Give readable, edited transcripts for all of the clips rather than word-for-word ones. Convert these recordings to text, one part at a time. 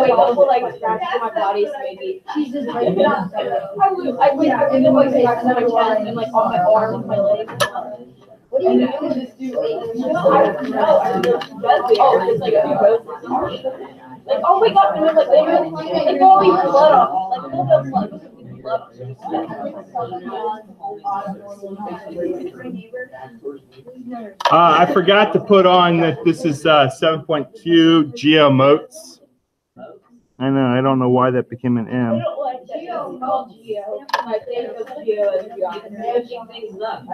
wait, those were like scratches on my body, so maybe. She's just like, I went into like scratches on my chest and like on my arm, my legs. What do you do? Just do I don't know. I just it's like a few roses. Like, oh my god, and then like they go all your blood off. Like a little bit of blood. I forgot to put on that this is 7.2 Geo Notes. I know, I don't know why that became an M. I don't like that. Geo. My favorite Geo is Geo. Things up.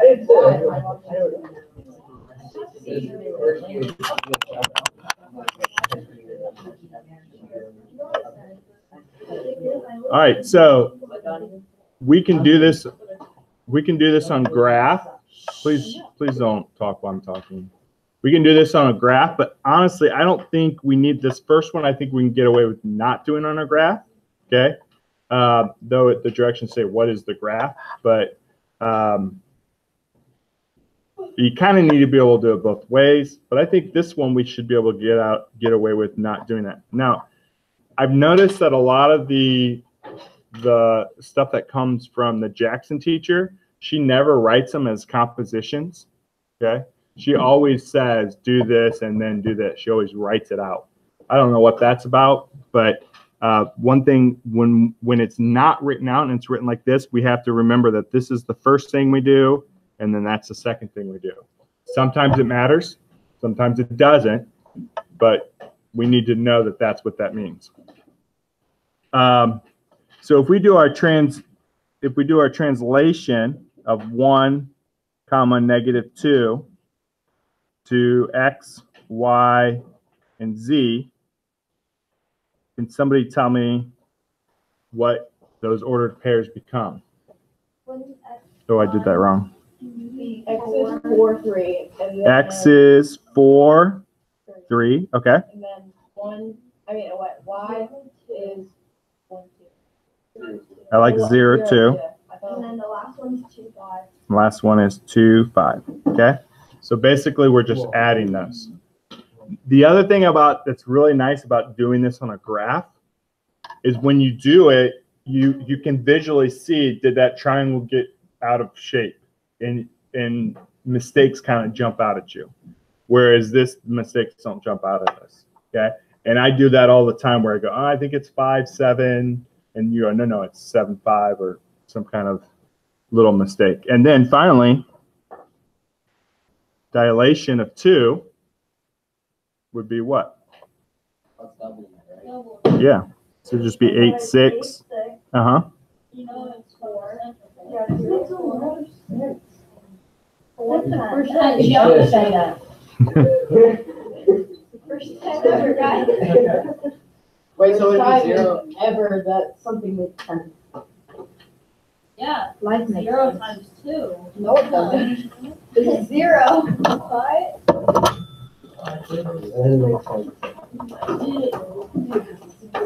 All right, so we can do this. We can do this on graph. Please don't talk while I'm talking. We can do this on a graph, but honestly, I don't think we need this first one. I think we can get away with not doing it on a graph. Okay, though the directions say what is the graph, but you kind of need to be able to do it both ways. But I think this one we should be able to get away with not doing that. Now, I've noticed that a lot of the stuff that comes from the Jackson teacher, she never writes them as compositions. Okay, she always says do this and then do this. She always writes it out. I don't know what that's about, but one thing when it's not written out and it's written like this, we have to remember that this is the first thing we do, and then that's the second thing we do. Sometimes it matters, sometimes it doesn't, but we need to know that that's what that means. So if we do our translation of 1, -2 to x, y, and z, can somebody tell me what those ordered pairs become? Oh, I did that wrong. X is 4, 3. And then X is 4, 3. Okay. And then Y is 1, 2. I like 0, 2. And then the last one is 2, 5. Last one is 2, 5. Okay. So basically, we're just adding those. The other thing that's really nice about doing this on a graph is when you do it, you can visually see, did that triangle get out of shape? And mistakes kind of jump out at you. Whereas this mistakes don't jump out at us. Okay. And I do that all the time where I go, oh, I think it's 5, 7. And you go, no, it's 7, 5 or some kind of little mistake. And then finally, dilation of 2 would be what? Yeah. So just be 8, 6. Uh-huh. You know it's 4. What's the first time you don't say that? First time ever, guys. Wait, so it'd be 0 ever that something makes sense. Yeah, Life makes 0 sense. times 2. No, it doesn't. It's 0. What?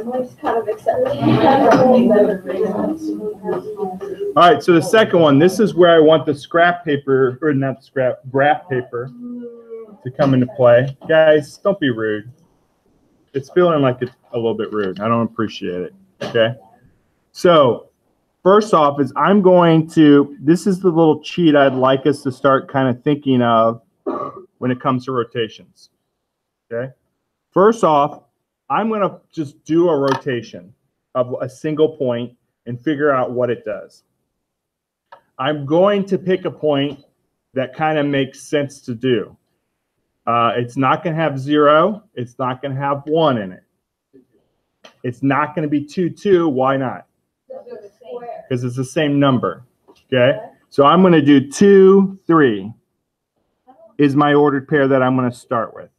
Life's kind of accepting. All right, so the second one, this is where I want the scrap paper, or not graph paper to come into play. Guys, don't be rude. It's feeling like it's a little bit rude. I don't appreciate it, okay? So first off is this is the little cheat I'd like us to start kind of thinking of when it comes to rotations, okay? First off, I'm going to just do a rotation of a single point and figure out what it does. I'm going to pick a point that kind of makes sense to do. It's not going to have 0. It's not going to have 1 in it. It's not going to be 2, 2. Why not? Because it's the same number. Okay? So I'm going to do 2, 3 is my ordered pair that I'm going to start with.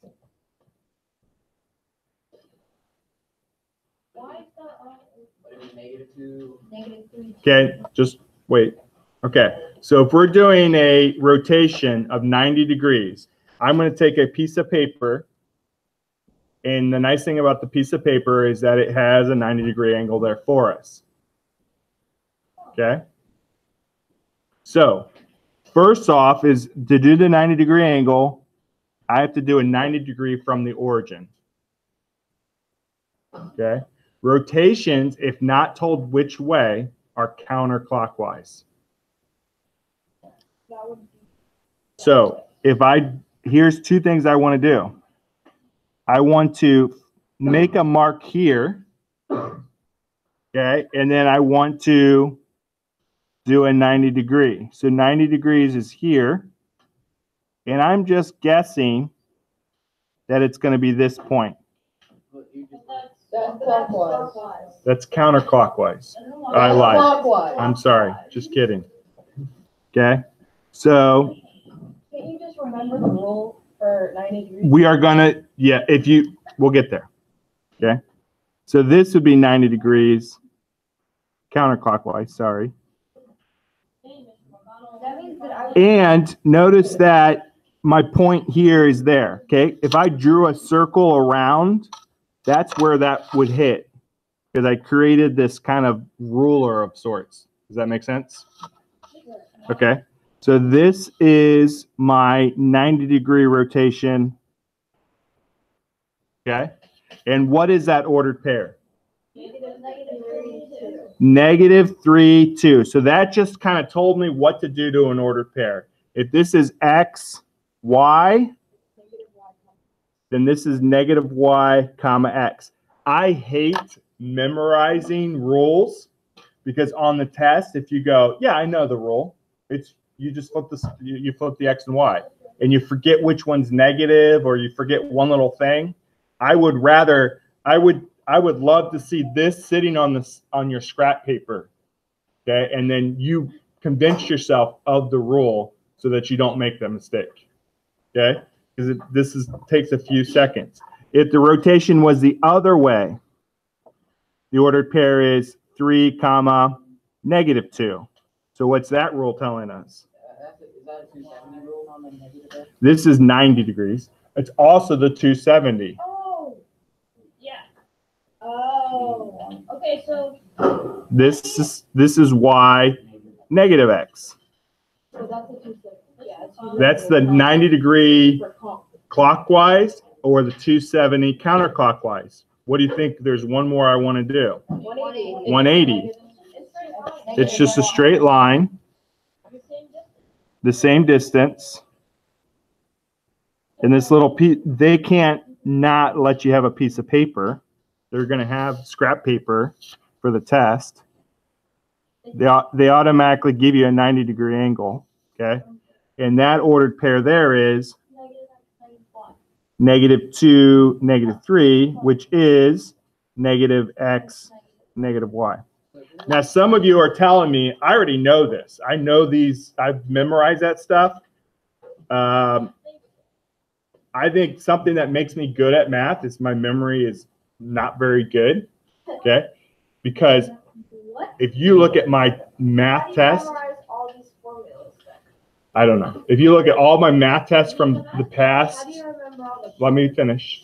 Okay, just wait. Okay, so if we're doing a rotation of 90 degrees, I'm going to take a piece of paper, and the nice thing about the piece of paper is that it has a 90-degree angle there for us. Okay? So, first off is to do the 90-degree angle, I have to do a 90 degree from the origin. Okay. Rotations, if not told which way, are counterclockwise. So here's two things I want to do. I want to make a mark here. Okay. And then I want to do a 90 degree. So 90 degrees is here. And I'm just guessing that it's going to be this point. That's clockwise. That's counterclockwise. I lied. Clockwise. I'm sorry. Just kidding. Okay. So Can't you just remember the rule for 90 degrees? we are going to, yeah, we'll get there. Okay. So this would be 90 degrees counterclockwise. Sorry. That means that I would. And notice that my point here is there. Okay. If I drew a circle around, that's where that would hit, because I created this kind of ruler of sorts. Does that make sense? Okay. So this is my 90-degree rotation. Okay. And what is that ordered pair? -3, 2. So that just kind of told me what to do to an ordered pair. If this is x, y, then this is -y, x. I hate memorizing rules because on the test, if you go, yeah, I know the rule, you just flip you flip the x and y, and you forget which one's negative, or you forget one little thing. I would love to see this sitting on your scrap paper, okay, and then you convince yourself of the rule so that you don't make that mistake, okay? Because this takes a few seconds. If the rotation was the other way, the ordered pair is 3, -2. So what's that rule telling us? Is that a 270 rule on the negative? This is 90 degrees. It's also the 270. Oh, yeah. Oh, okay, so. This is y, -x. So that's a 270. Yeah, That's the 90-degree clockwise or the 270 counterclockwise. What do you think? There's one more I want to do. 180. It's just a straight line, the same distance. And this little piece, they can't not let you have a piece of paper. They're going to have scrap paper for the test. They automatically give you a 90-degree angle, okay? And that ordered pair there is -2, -3, which is -x, -y. Now, some of you are telling me, I already know this. I know these. I've memorized that stuff. I think something that makes me good at math is my memory is not very good, okay? Because if you look at my math test, I don't know. If you look at all my math tests from the past, let me finish.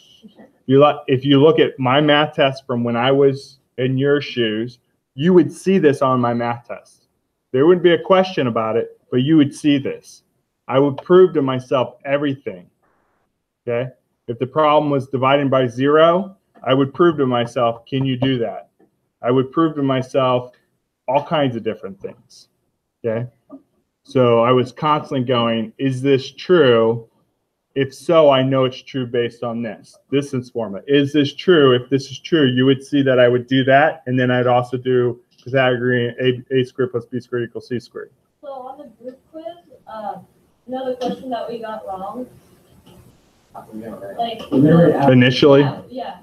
If you look at my math test from when I was in your shoes, you would see this on my math test. There wouldn't be a question about it, but you would see this. I would prove to myself everything, okay? If the problem was dividing by 0, I would prove to myself, can you do that? I would prove to myself all kinds of different things, okay? So I was constantly going, is this true? If so, I know it's true based on this distance formula. Is this true? If this is true, you would see that I would do that, and then I'd also do Pythagorean a squared plus b squared equals c squared. So on the group quiz, another question that we got wrong, like Initially? yeah.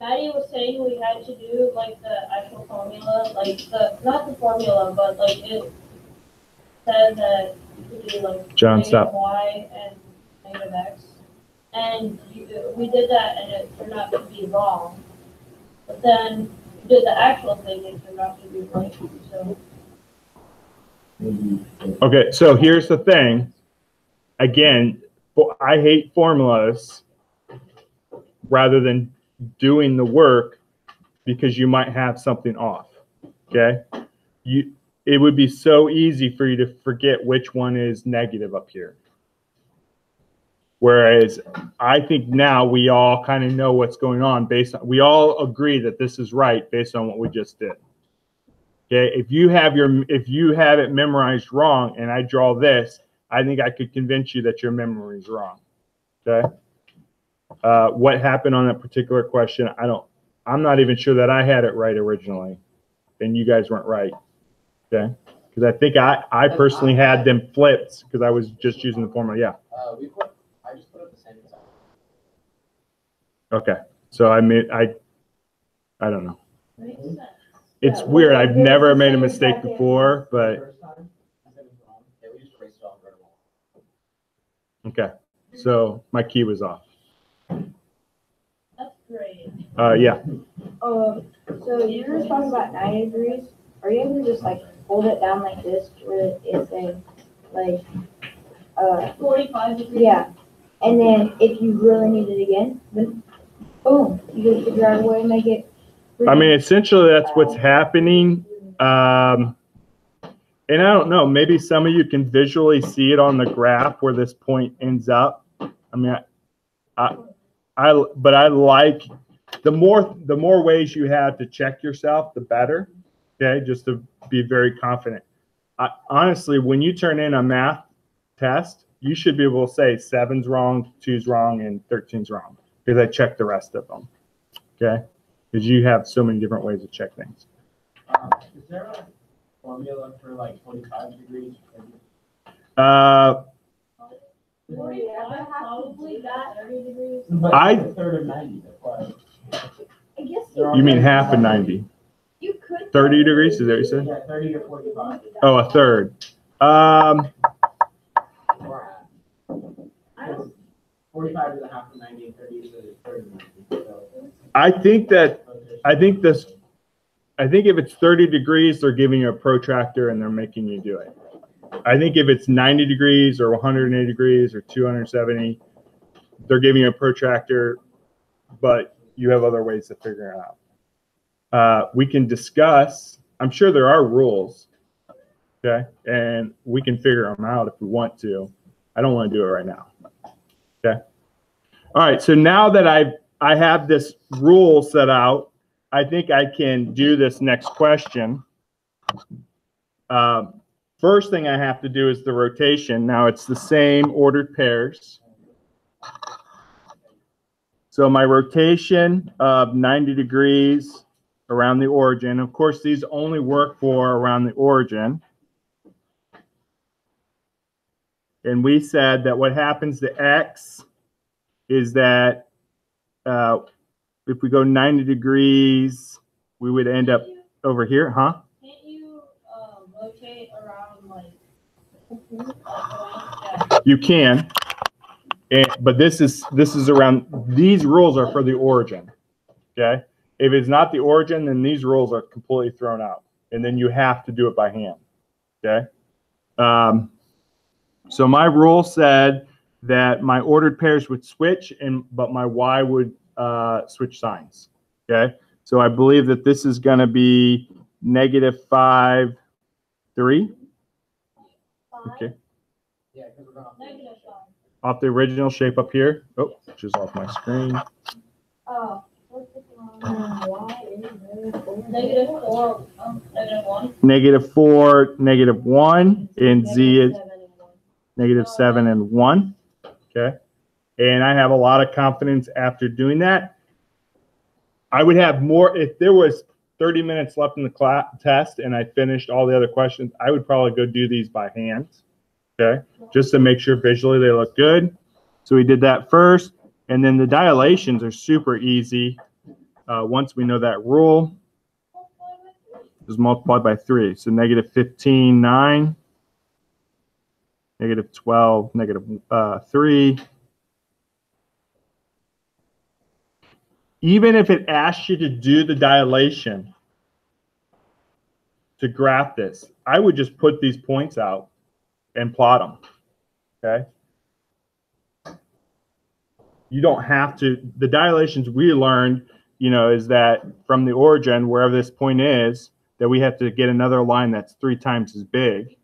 Maddie was saying we had to do like the actual formula, like not the formula, but like it said that you could do like John, stop. -y and -x, and we did that and it turned out to be wrong. But then we did the actual thing and it turned out to be right. So. Okay, so here's the thing. Again, I hate formulas rather than doing the work because you might have something off, okay? It would be so easy for you to forget which one is negative up here. Whereas I think now we all kind of know what's going on we all agree that this is right based on what we just did. Okay, if you have it memorized wrong and I draw this, I think I could convince you that your memory is wrong. Okay. What happened on that particular question? I'm not even sure that I had it right originally, and you guys weren't right. Okay, because I think I personally had them flipped because I was just using the formula. Yeah. I just put up the same example. Okay. So I don't know. Makes sense. It's weird. I've never made a mistake before, but First time, I said it was wrong. Yeah, we just traced it off right away. okay. So my key was off. That's great. Yeah. So you were talking about 90 degrees. Are you able to just like hold it down like this where it's a like 45 degrees. yeah. And then if you really need it again, then boom, you just figure out a way to make it. I mean, essentially that's what's happening. And I don't know, maybe some of you can visually see it on the graph where this point ends up. I mean, but I like the more ways you have to check yourself, the better. Okay, just to be very confident. Honestly, when you turn in a math test, you should be able to say 7's wrong, 2's wrong, and 13's wrong because I checked the rest of them. Okay, because you have so many different ways to check things. Is there a formula for like 45 degrees? 45, probably that 30 degrees. But I- it's a third of 90. That's why. I guess You mean half of 90? you could 30 degrees? Is that what you said? Yeah, 30 or 45. Oh, a third. I don't 45 is a half of 90, and 30 is a third of 90. So, I think if it's 30 degrees, they're giving you a protractor and they're making you do it. I think if it's 90 degrees or 180 degrees or 270, they're giving you a protractor, but you have other ways to figure it out. We can discuss, I'm sure there are rules, okay? And we can figure them out if we want to. I don't want to do it right now, okay? All right, so now that I have this rule set out, I think I can do this next question. First thing I have to do is the rotation. Now it's the same ordered pairs. So my rotation of 90 degrees around the origin. Of course, these only work for around the origin. And we said that what happens to X is that if we go 90 degrees, we would end up over here, huh? Can't you rotate around like You can, but this is around. These rules are for the origin. Okay, if it's not the origin, then these rules are completely thrown out, and then you have to do it by hand. Okay, so my rule said that my ordered pairs would switch, but my Y would switch signs. Okay, so I believe that this is going to be -5, 3. Okay. yeah, because we're going off negative 5. Off the original shape up here. Oh, which is off my screen. Oh. Negative 4. Negative 1. -4, -1, and Z is -7 and 1. Okay. And I have a lot of confidence after doing that. I would have more if there was 30 minutes left in the class test and I finished all the other questions. I would probably go do these by hand. Okay, just to make sure visually they look good. So we did that first, and then the dilations are super easy. Once we know that rule, just multiply by 3. So -15, 9, -12, -3. Even if it asks you to do the dilation to graph this, I would just put these points out and plot them, okay? You don't have to, the dilations we learned, is that from the origin, wherever this point is, that we have to get another line that's 3 times as big,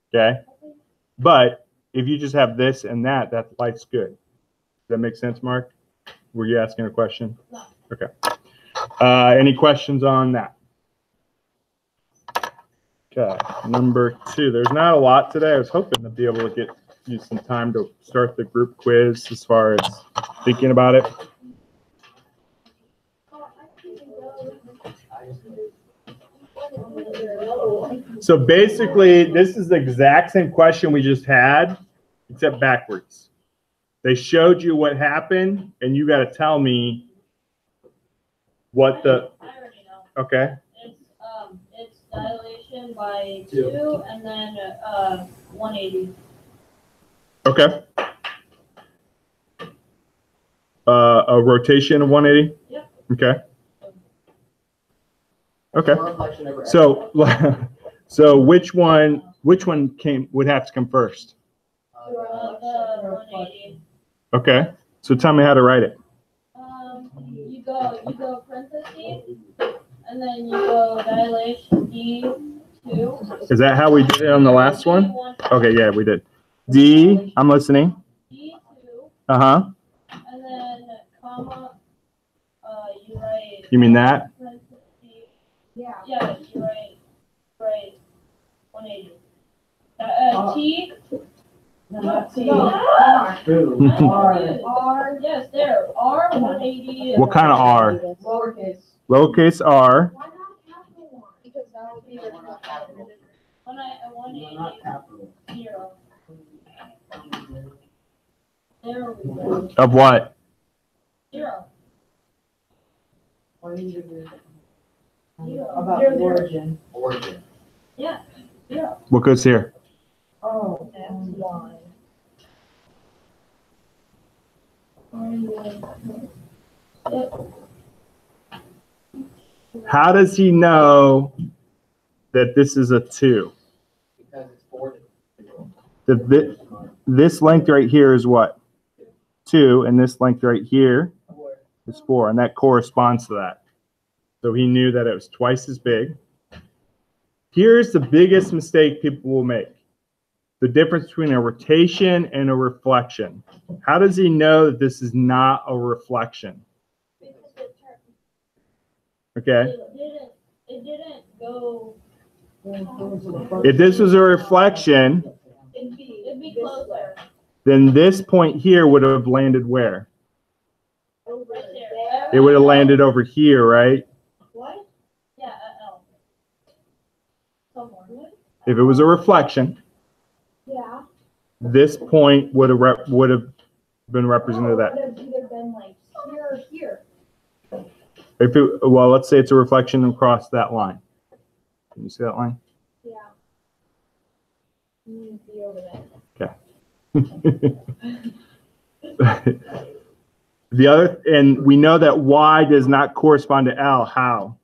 okay? But if you just have this and that life's good. that make sense, Mark? Were you asking a question? No. Okay. Any questions on that? Okay, number 2. There's not a lot today. I was hoping to be able to get you some time to start the group quiz as far as thinking about it. So basically, this is the exact same question we just had, except backwards. They showed you what happened, and you got to tell me what the. I already know. Okay. It's dilation by 2 and then 180. Okay. A rotation of 180. Yep. Okay. Okay. Or reflection over So, so which one would have to come first? The 180. Okay. So tell me how to write it. You go parentheses, and then you go dilation D2. Is that how we did it on the last one? D1, Okay, yeah, we did. D, I'm listening. D2, Uh-huh. and then comma, you write. You mean that? Parentheses. Yeah. Yeah, you write 180. T. Not T. No. R. R. Yes, there. R 180. What kind of R? Lowercase. Lowercase r. Why not capital one? Because that would be the. 180. Not capital. 0. There we go. Of what? 0. About the origin. Origin. Yeah. 0. What goes here? Oh, that's why. How does he know that this is a 2? Because it's 4. This length right here is what? 2, and this length right here is 4, and that corresponds to that. So he knew that it was twice as big. Here's the biggest mistake people will make. The difference between a rotation and a reflection. How does he know that this is not a reflection? Okay. It didn't go. If this was a reflection, It'd be closer. then this point here would have landed where? Right there. It would have landed over here, right? What? Yeah, L. Somewhere. If it was a reflection, Yeah. this point would have been represented that. It would have either been like here or here. If it, well, let's say it's a reflection across that line. Can you see that line? Yeah. Be over there. The other, and we know that Y does not correspond to L. How?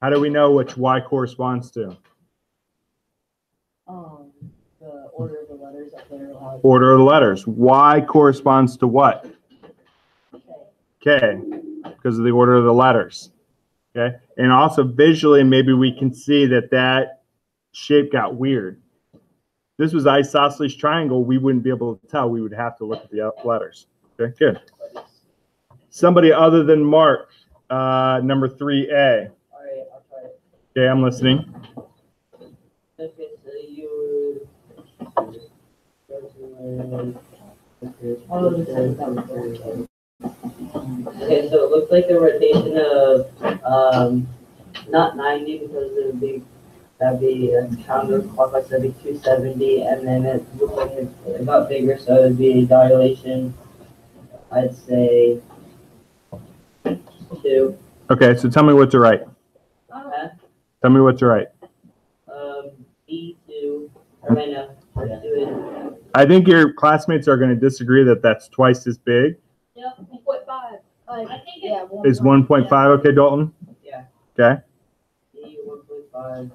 How do we know which Y corresponds to? The order of the letters up there. Order of the letters. Y corresponds to what? K, because of the order of the letters. Okay, and also visually, maybe we can see that that shape got weird. If this was isosceles triangle, we wouldn't be able to tell. We would have to look at the letters. Okay, good. Somebody other than Mark, number 3A. All right, I'll try it. Okay, I'm listening. Okay, so you. Okay, so it looks like a rotation of not 90 because it would be that'd be counterclockwise, that'd be 270, and then it looks like it got bigger, so it'd be a dilation. I'd say 2. Okay, so tell me what to write. Okay. Tell me what to write. B2. Or wait, no. Let's do it. I think your classmates are going to disagree that that's twice as big. Yep. 1.5. I think Yeah. Is 1.5 okay, Dalton? Yeah. Okay. B 1.5.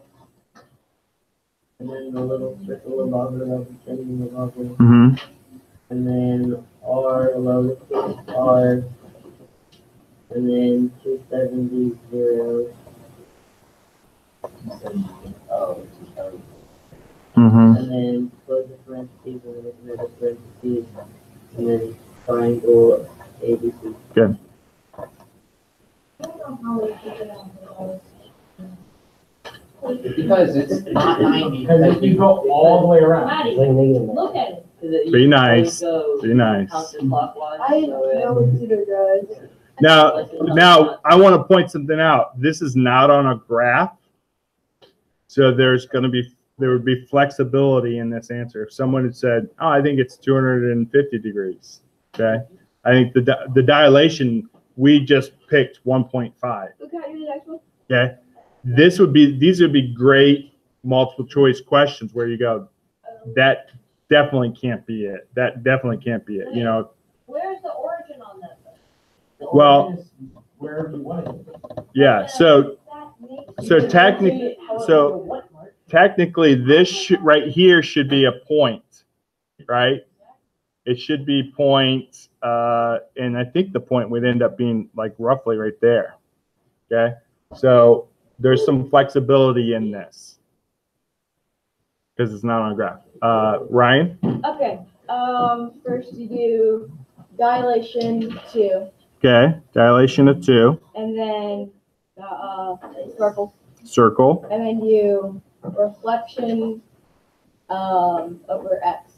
And then the little circle above it, above it. Mm-hmm. And then R, lowercase r, and then 270, 0. Oh, Mm-hmm. And then close the parentheses and then another parentheses. triangle ABC. Good. Because it's not 90, because you go all the way around. Maddie, It's like negative. look at it. Be nice. Be nice. Counterclockwise. I know what tutor does. Now I want to point something out. This is not on a graph, so there would be flexibility in this answer. If someone had said, "Oh, I think it's 250 degrees," okay, I think the dilation we just picked 1.5. Okay, can I do the next one? Okay, these would be great multiple choice questions where you go, that definitely can't be it. That definitely can't be it. You know. Where's the origin on that? Well, wherever you want it. Yeah. So technically, this right here should be a point, right? It should be point, and I think the point would end up being like roughly right there. Okay. So there's some flexibility in this because it's not on a graph. Ryan? Okay. First you do dilation 2, Okay. Dilation of 2. and then circle, Circle. and then you reflection over X.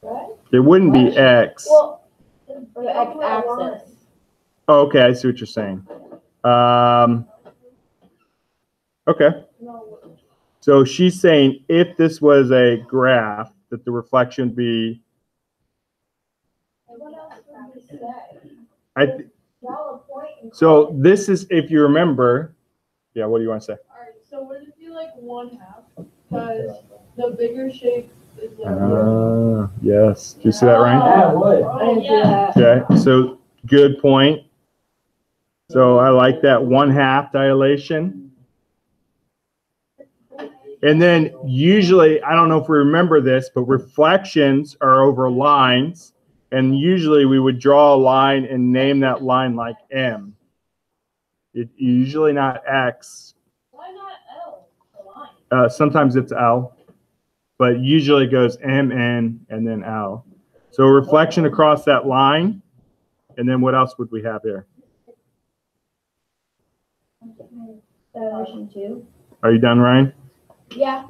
Right? It wouldn't be X. Well, or the X axis. Oh, okay. I see what you're saying. Okay. So she's saying if this was a graph, that the reflection would be. What else would we say? Draw a point. So this is, if you remember, yeah. What do you want to say? Alright, so would it be like 1/2? Because the bigger shape is like Yes. Do you see that, Ryan? Yeah, it would. I didn't do yeah. that. Okay. So good point. So I like that 1/2 dilation. And then usually, I don't know if we remember this, but reflections are over lines. And usually we would draw a line and name that line like M. It's usually not X. Why not L? The line. Sometimes it's L, but usually it goes M, N, and then L. So a reflection across that line. And then what else would we have here? Dilation 2. Are you done, Ryan? Yeah.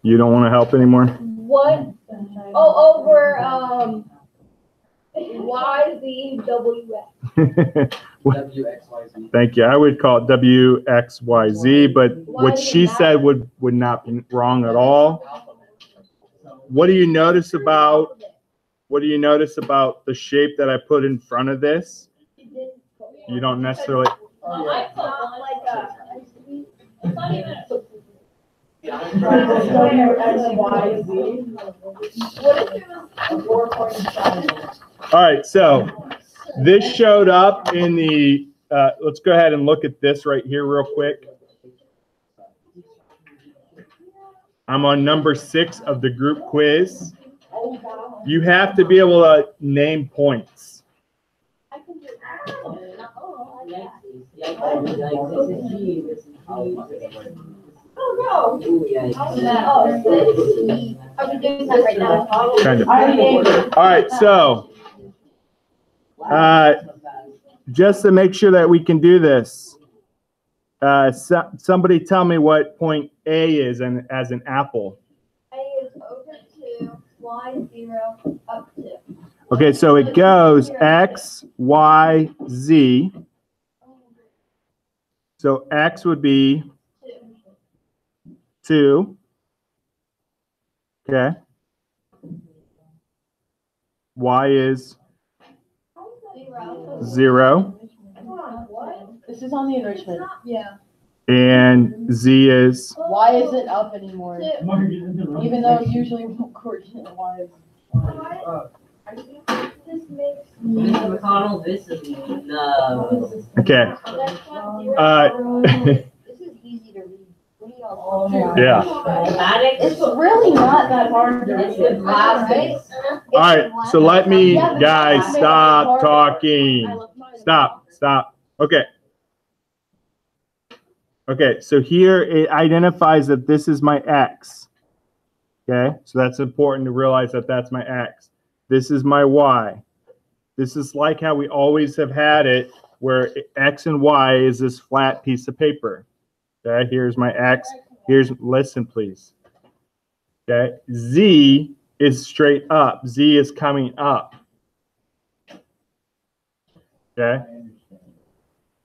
You don't want to help anymore? What? Oh, over Y, Z, W, X. WXYZ. Thank you. I would call it WXYZ, but what she said would not be wrong at all. What do you notice about the shape that I put in front of this? You don't necessarily. Well, I put one. It's not even. All right, so this showed up in the, let's go ahead and look at this right here real quick. I'm on number 6 of the group quiz. You have to be able to name points. Oh, I'm doing that right now. Kind of. All right, so just to make sure that we can do this, somebody tell me what point A is as an apple. A is over 2, Y 0, up 2. Okay, so it goes X, Y, Z. So X would be 2. Okay. Y is 0. This is on the enrichment. Yeah. And Z is Why is it up anymore? Even though it's usually coordinate Y is. This makes Mr. McConnell, this is no. okay. This is easy to read. What do y'all think? Yeah. It's really not that hard to It's read. with glasses. All right. So let me, guys, stop talking. Stop. Okay. Okay. So here it identifies that this is my X. Okay, so that's important to realize that that's my X. This is my Y. This is like how we always have had it, where X and Y is this flat piece of paper. Okay, here's my X. Listen, please. Okay, Z is straight up. Z is coming up. Okay,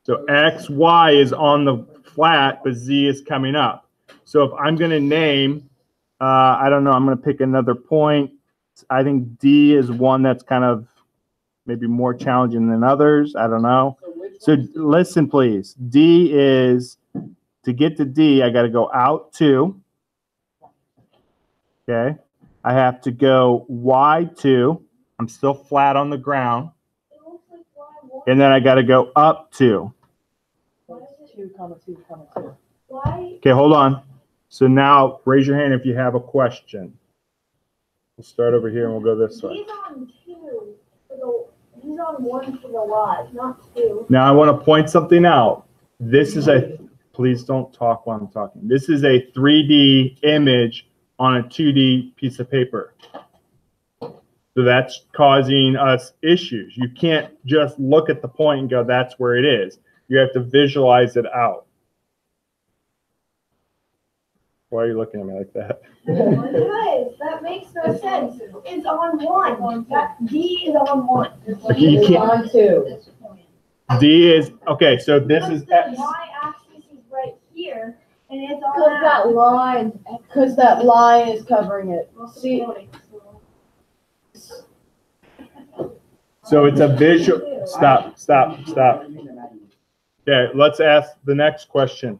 so X, Y is on the flat, but Z is coming up. So if I'm going to name, I don't know, I'm going to pick another point. I think D is one that's kind of maybe more challenging than others. I don't know. So listen, please. D is, to get to D, I got to go out 2. Okay. I have to go Y2. I'm still flat on the ground. And then I got to go up 2. 2, 2, 2. Okay, hold on. So now raise your hand if you have a question. We'll start over here and we'll go this way. He's on 2 he's on 1 for the Y, not 2. Now I want to point something out. This is please don't talk while I'm talking. This is a 3D image on a 2D piece of paper. So that's causing us issues. You can't just look at the point and go, that's where it is. You have to visualize it out. Why are you looking at me like that? Because that makes no sense. It's on 1. That D is on 1. You can't. On 2. D is, okay, so this is The X. Y-axis is right here, and it's on that. Because that line is covering it. See, So it's a visual, stop. Okay, let's ask the next question.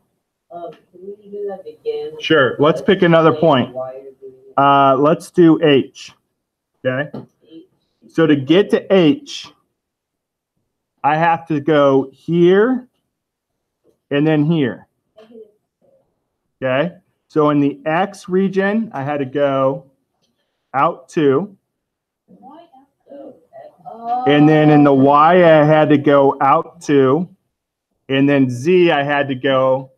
Can we do that again? Sure, let's pick another point. Let's do H, okay? So to get to H, I have to go here and then here, okay? So in the X region, I had to go out 2. And then in the Y, I had to go out 2. And then Z, I had to go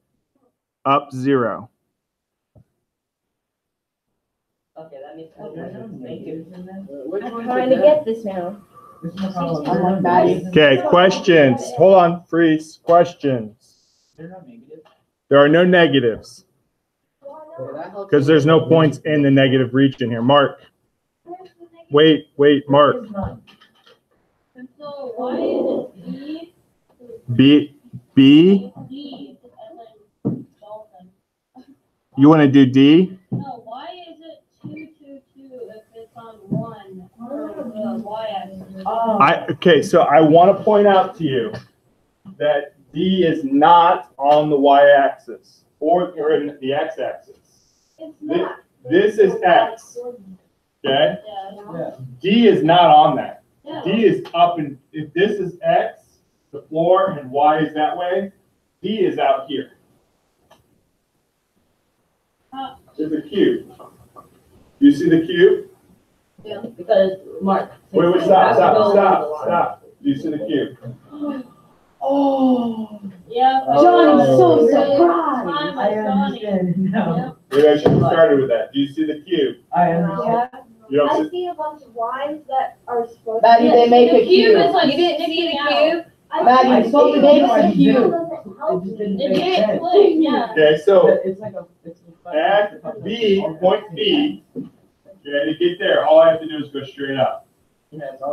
up 0. Okay, that makes sense. Thank you. I'm trying to get this now. Okay, questions. Hold on, freeze. Questions. There are no negatives because there's no points in the negative region here. Mark. Wait, Mark. So why is it B. D and then dolphin? You want to do D? No, why is it 2, 2, 2 if it's on 1 for the y-axis? Okay, so I want to point out to you that D is not on the y-axis or in the x-axis. It's not. This is X. Okay? Yeah. D is not on that. Yeah. D is up, and if this is X, the floor, and Y is that way, D is out here. It's a cube. You see the cube? Yeah, because Mark. Wait, stop. Do you see the cube? oh, Yeah. Johnny's so surprised. I understand now. Maybe I should have started with that. Do you see the cube? I understand. Yeah. You don't I see, see a bunch of lines that are supposed Maddie, they make a cube. is like You didn't see the cube? Maddie, saw the they make cube. a cube. It just didn't It make didn't sense. click, yeah. okay, so It's like a. at B, point B, okay, to get there, all I have to do is go straight up.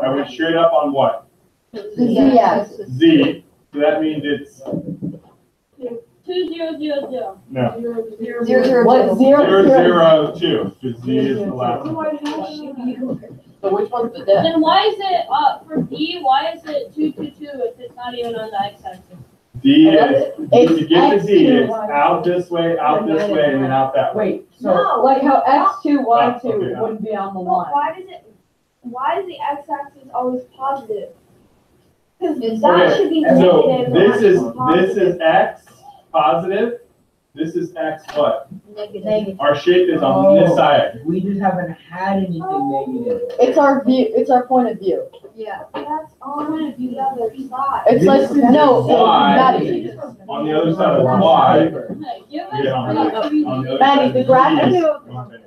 I went straight up on what? Yes. Z. So that means it's 2, 0, 0, 0. no 0, what? 0, 0, 0, 2. Because Z is the last one. So which one's the death? Then why is it for D? Why is it 2, 2, 2 if it's not even on the x-axis? D is to get to X2, D, it's Y2. out this way, and then out that way. Wait, so No. Like how X2, Y2 okay. wouldn't be on the Well, line. why is the x-axis always positive? Because Okay, that should be so negative. this is X positive. This is X what? Negative. Our shape is on this side. we just haven't had anything negative. It's our view. It's our point of view. Yeah. That's on the other side. It's like no, Y. Maddie. On the other side of Y. Hey, give us Yeah, on the other Maddie, side the of graphic. Z is-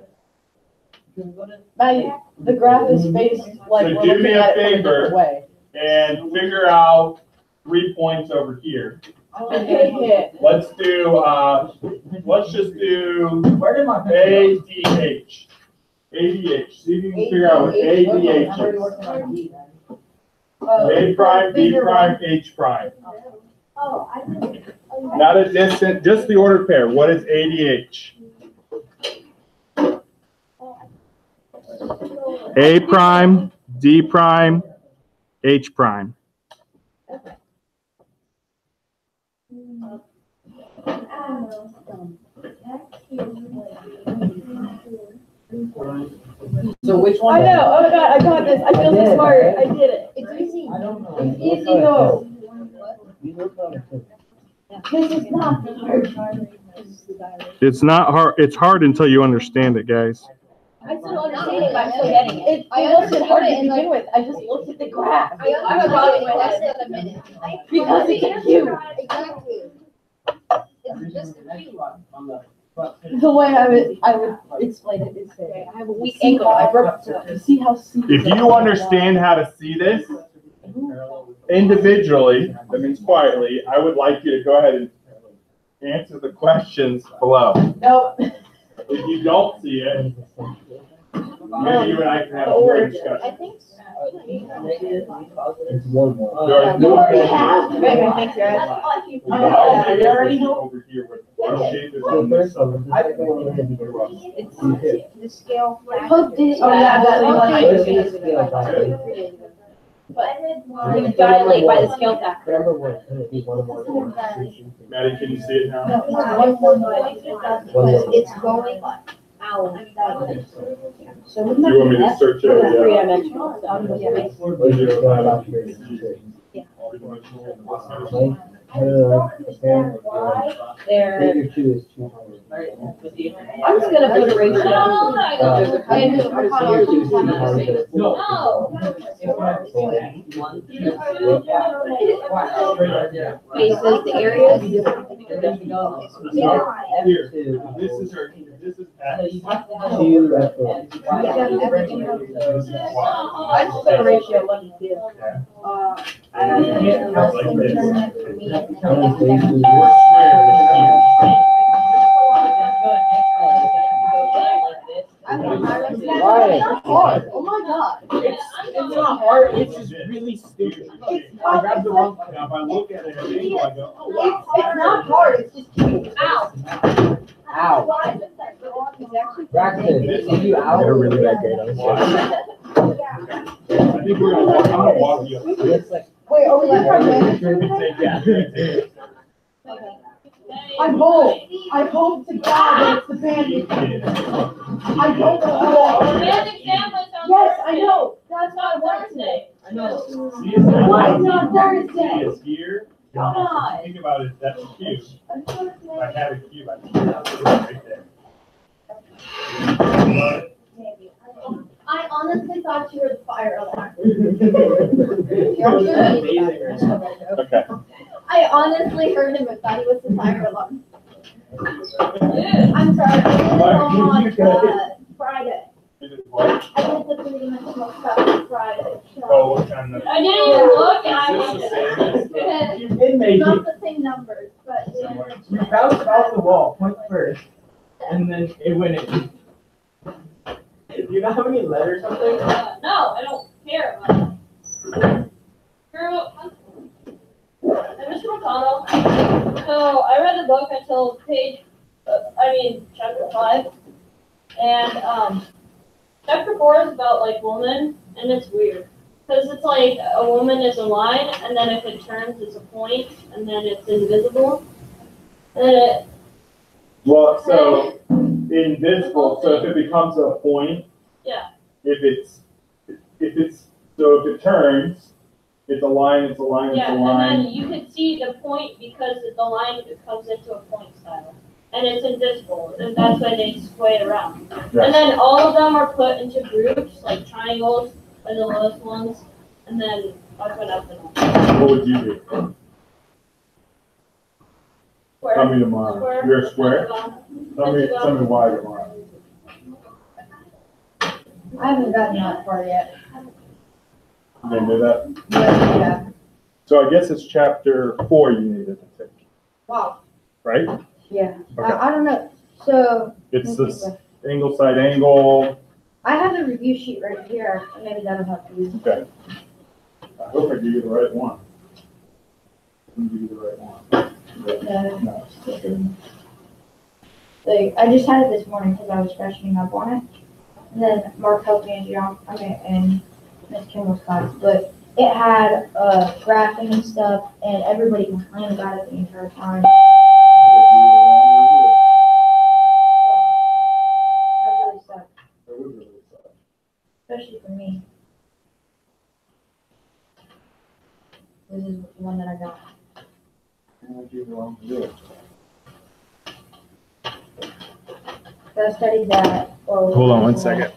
The graph is faced like So we're do looking me a at it from a favor. different way. And figure out 3 points over here. Okay. Let's let's just do Where did my ADH. ADH. See if you can figure out what ADH is. A prime, B prime, H prime. Oh, I didn't. Not a distant, just the ordered pair. What is ADH? A prime, D prime, H prime. So which one? I know. Oh my god, I got this. I feel so smart. I did it. It's easy. I don't know. It's easy though. You look on it too. This is not hard. It's not hard. It's hard until you understand it, guys. I still understand it, but I'm still getting it. It wasn't hard to begin with. I just looked at the graph. I have got it in my head. a minute. Because it's a cube. Exactly. It's just a cube. The way I would explain it is say, I have a weak ankle. I broke it. You see how C. If you understand how to see this individually, that means quietly, I would like you to go ahead and answer the questions below. No. If you don't see it, maybe you and I can have a more discussion. I think so. It's one more. You already have. Maybe, thanks, guys. I already know. Over here with what shape is So on this first side. of all, I think we're gonna be rough. The scale. Hope did. Oh, yeah, Let's see the scale back. You got it late by the scale factor. Remember what, could it be one more? Maddie, can you see it now? It's going out. So You want me to search it? Yeah. three-dimensional. What is it about here? There. Figure two is 200. I'm just gonna put a ratio. Faces the areas. Here, this is her, this is X. I just put a ratio one to two. Hard. Oh my god. It's not hard, it's just really stupid. I grabbed the wrong. Now, if I look at it, I go, oh, wow. It's not hard, it's just cute. Ow. Ow. Braxton, is you out? They're really that great on I think I'm gonna walk you. It's like. Wait, are we done? Yeah. I hope to God that it's the band. I don't know. Yes, I know. That's not Wednesday. I know. Why it's not Thursday? It's here. Come on. Think about it, that's a cube. If I had a cube, I'd put it right there. I honestly thought you were the fire alarm. Okay. I honestly heard him and thought he was the fire alarm. I'm sorry, I did it on Friday. I did the three-dimensional stuff on Friday. Oh, what kind of? I didn't even look and I Is this the wanted it. It made Not you, the same numbers, but. you bounced off the wall, point first, and then it went in. Do you not have any letters or something? No, I don't care about it. Mr. McConnell, so I read the book until chapter 5, and chapter 4 is about like woman, and it's weird because it's like a woman is a line, and then if it turns, it's a point, and then it's invisible, and then it. Well, so invisible, so if it becomes a point. Yeah. If it turns, it's a line, it's a line, it's Yeah, a and line. then you can see the point because the line comes into a point style. And it's invisible, and that's why they sway it around. Yes. And then all of them are put into groups, like triangles are the lowest ones, and then up and up and up. What would you do? Square. Tell me tomorrow. You're a square? Tell me why tomorrow. I haven't gotten that far yet. You didn't do that? But yeah. So I guess it's chapter 4 you needed to take, Wow. right? Yeah. Okay. I don't know. So It's this angle, side angle. I have the review sheet right here. Maybe that'll help you. Okay. I hope I give you the right one. I'll give you the right one. No. This isn't. Like, I just had it this morning because I was freshening up on it. And then Mark helped me in Miss Kimball's class, but it had graphing and stuff, and everybody complained about it the entire time. That really sucked, especially for me. This is the one that I got. So I studied that. Hold on one second.